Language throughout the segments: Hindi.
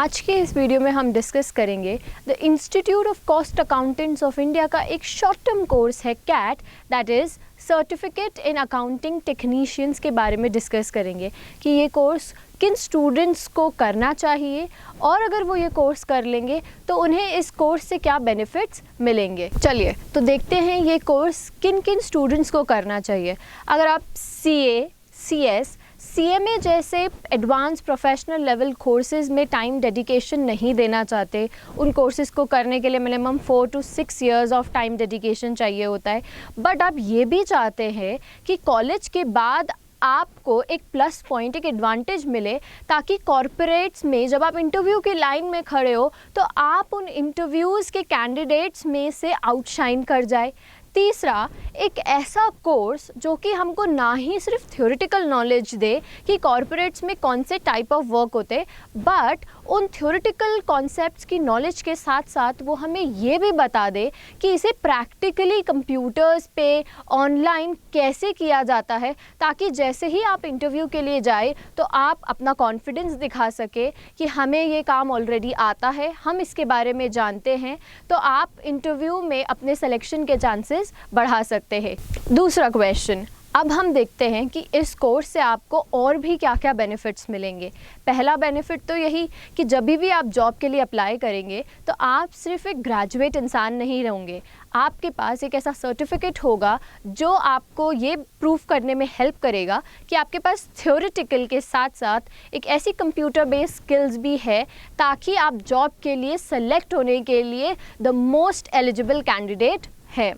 आज के इस वीडियो में हम डिस्कस करेंगे the institute of cost accountants of India का एक शॉर्ट टर्म कोर्स है CAT, that is certificate in accounting technicians के बारे में डिस्कस करेंगे कि ये कोर्स किन स्टूडेंट्स को करना चाहिए और अगर वो ये कोर्स कर लेंगे तो उन्हें इस कोर्स से क्या बेनिफिट्स मिलेंगे। चलिए तो देखते हैं ये कोर्स किन किन स्टूडेंट्स को करना चाहिए। अगर आप CA, CS, CMA जैसे एडवांस प्रोफेशनल लेवल कोर्सेज़ में टाइम डेडिकेशन नहीं देना चाहते, उन कोर्सेज़ को करने के लिए minimum 4 to 6 years of time dedication चाहिए होता है, बट आप ये भी चाहते हैं कि कॉलेज के बाद आपको एक प्लस पॉइंट, एक एडवांटेज मिले ताकि कॉरपोरेट्स में जब आप इंटरव्यू की लाइन में खड़े हो तो आप उन इंटरव्यूज़ के कैंडिडेट्स में से आउटशाइन कर जाए। तीसरा, एक ऐसा कोर्स जो कि हमको ना ही सिर्फ थ्योरेटिकल नॉलेज दे कि कॉरपोरेट्स में कौन से टाइप ऑफ वर्क होते, बट उन थ्योरेटिकल कॉन्सेप्ट्स की नॉलेज के साथ साथ वो हमें ये भी बता दे कि इसे प्रैक्टिकली कंप्यूटर्स पे ऑनलाइन कैसे किया जाता है, ताकि जैसे ही आप इंटरव्यू के लिए जाए तो आप अपना कॉन्फिडेंस दिखा सके कि हमें ये काम ऑलरेडी आता है, हम इसके बारे में जानते हैं, तो आप इंटरव्यू में अपने सिलेक्शन के चांसेस बढ़ा सकते हैं। दूसरा क्वेश्चन, अब हम देखते हैं कि इस कोर्स से आपको और भी क्या क्या बेनिफिट्स मिलेंगे। पहला बेनिफिट तो यही कि जब भी आप जॉब के लिए अप्लाई करेंगे तो आप सिर्फ एक ग्रेजुएट इंसान नहीं रहेंगे, आपके पास एक ऐसा सर्टिफिकेट होगा जो आपको ये प्रूफ करने में हेल्प करेगा कि आपके पास थ्योरेटिकल के साथ साथ एक ऐसी कंप्यूटर बेस्ड स्किल्स भी है ताकि आप जॉब के लिए सेलेक्ट होने के लिए द मोस्ट एलिजिबल कैंडिडेट है।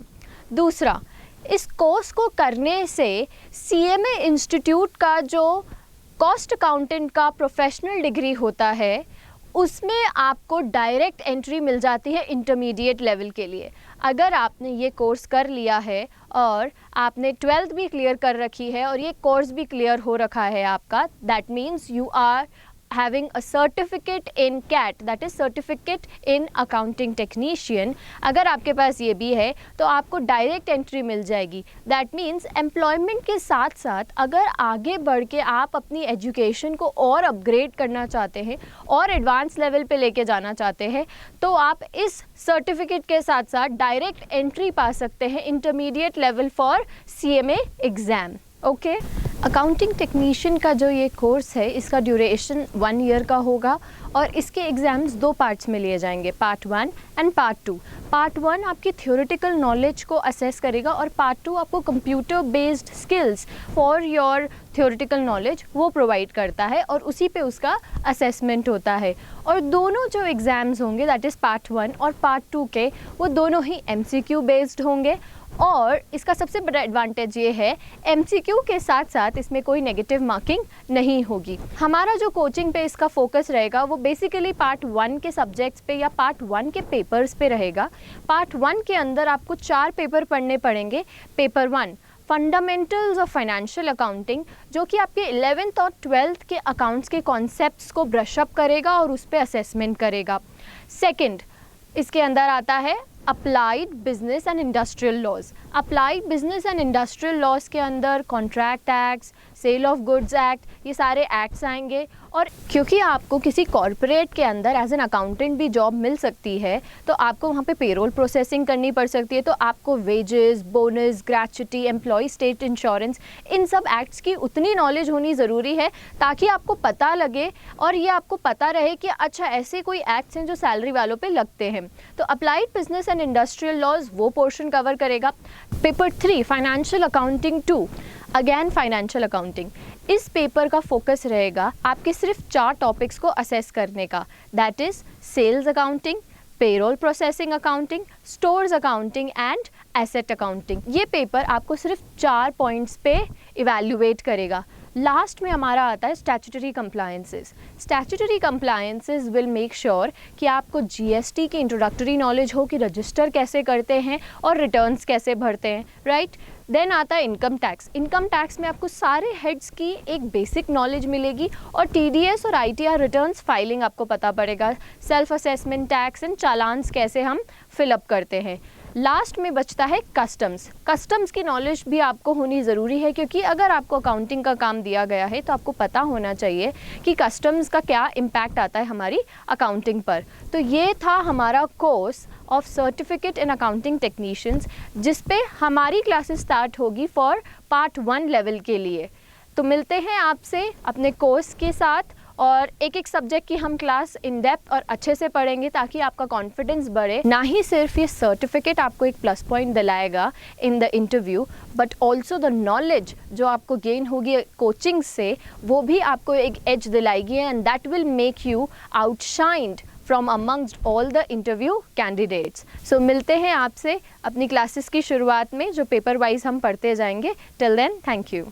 दूसरा, इस कोर्स को करने से CMA इंस्टीट्यूट का जो कॉस्ट अकाउंटेंट का प्रोफेशनल डिग्री होता है उसमें आपको डायरेक्ट एंट्री मिल जाती है इंटरमीडिएट लेवल के लिए। अगर आपने ये कोर्स कर लिया है और आपने 12th भी क्लियर कर रखी है और ये कोर्स भी क्लियर हो रखा है आपका, that means you are having a certificate in CAT, that is certificate in accounting technician, अगर आपके पास ये भी है तो आपको डायरेक्ट एंट्री मिल जाएगी। दैट मीन्स एम्प्लॉयमेंट के साथ साथ अगर आगे बढ़ के आप अपनी एजुकेशन को और अपग्रेड करना चाहते हैं और एडवांस लेवल पे लेके जाना चाहते हैं तो आप इस सर्टिफिकेट के साथ साथ डायरेक्ट एंट्री पा सकते हैं intermediate level for CMA exam. Okay, accounting technician का जो ये कोर्स है इसका ड्यूरेशन 1 ईयर का होगा और इसके एग्ज़ाम्स 2 पार्ट्स में लिए जाएंगे, पार्ट 1 एंड पार्ट 2। पार्ट 1 आपकी थ्योरेटिकल नॉलेज को असेस करेगा और पार्ट 2 आपको computer based skills for your theoretical knowledge वो प्रोवाइड करता है और उसी पे उसका असेसमेंट होता है। और दोनों जो एग्ज़ाम्स होंगे दैट इज़ पार्ट 1 और पार्ट 2 के, वो दोनों ही MCQ बेस्ड होंगे और इसका सबसे बड़ा एडवांटेज ये है MCQ के साथ साथ इसमें कोई नेगेटिव मार्किंग नहीं होगी। हमारा जो कोचिंग पे इसका फोकस रहेगा वो बेसिकली पार्ट 1 के सब्जेक्ट्स पे या पार्ट 1 के पेपर्स पे रहेगा। पार्ट 1 के अंदर आपको 4 पेपर पढ़ने पड़ेंगे। Paper 1 fundamentals of financial accounting, जो कि आपके 11th और 12th के अकाउंट्स के कॉन्सेप्ट्स को ब्रश अप करेगा और उस पर असेसमेंट करेगा। सेकंड, इसके अंदर आता है applied business and industrial laws. Applied business and industrial laws के अंदर contract acts, sale of goods act, ये सारे एक्ट्स आएंगे। और क्योंकि आपको किसी कॉरपोरेट के अंदर एज एन अकाउंटेंट भी जॉब मिल सकती है तो आपको वहाँ पे पेरोल प्रोसेसिंग करनी पड़ सकती है, तो आपको wages, bonus, gratuity, employ state insurance, इन सब एक्ट्स की उतनी नॉलेज होनी ज़रूरी है ताकि आपको पता लगे और ये आपको पता रहे कि अच्छा ऐसे कोई एक्ट्स हैं जो सैलरी वालों पे लगते हैं। तो applied business and industrial laws वो पोर्शन कवर करेगा। Paper 3 financial accounting 2, again financial accounting. इस पेपर का फोकस रहेगा आपके सिर्फ 4 टॉपिक्स को असेस करने का, that is sales accounting, payroll processing accounting, stores accounting and asset accounting. ये पेपर आपको सिर्फ 4 पॉइंट्स पे इवैल्यूएट करेगा। लास्ट में हमारा आता है statutory compliances. Statutory compliances will make sure कि आपको GST की इंट्रोडक्टरी नॉलेज हो कि रजिस्टर कैसे करते हैं और रिटर्न्स कैसे भरते हैं, राइट। देन आता है इनकम टैक्स। इनकम टैक्स में आपको सारे हेड्स की एक बेसिक नॉलेज मिलेगी और TDS और ITR रिटर्न्स फाइलिंग आपको पता पड़ेगा, सेल्फ असेसमेंट टैक्स एंड चालान्स कैसे हम फिलअप करते हैं। लास्ट में बचता है कस्टम्स। कस्टम्स की नॉलेज भी आपको होनी ज़रूरी है, क्योंकि अगर आपको अकाउंटिंग का काम दिया गया है तो आपको पता होना चाहिए कि कस्टम्स का क्या इम्पैक्ट आता है हमारी अकाउंटिंग पर। तो ये था हमारा course of certificate in accounting technicians, जिस पे हमारी क्लासेस स्टार्ट होगी फॉर पार्ट 1 लेवल के लिए। तो मिलते हैं आपसे अपने कोर्स के साथ, और एक एक सब्जेक्ट की हम क्लास इन डेप्थ और अच्छे से पढ़ेंगे ताकि आपका कॉन्फिडेंस बढ़े। ना ही सिर्फ ये सर्टिफिकेट आपको एक प्लस पॉइंट दिलाएगा in the interview, but also the knowledge जो आपको गेन होगी कोचिंग से, वो भी आपको एक एज दिलाएगी, and that will make you outshined from amongst all the interview candidates. So मिलते हैं आपसे अपनी क्लासेस की शुरुआत में, जो पेपर वाइज हम पढ़ते जाएंगे। Till then, thank you.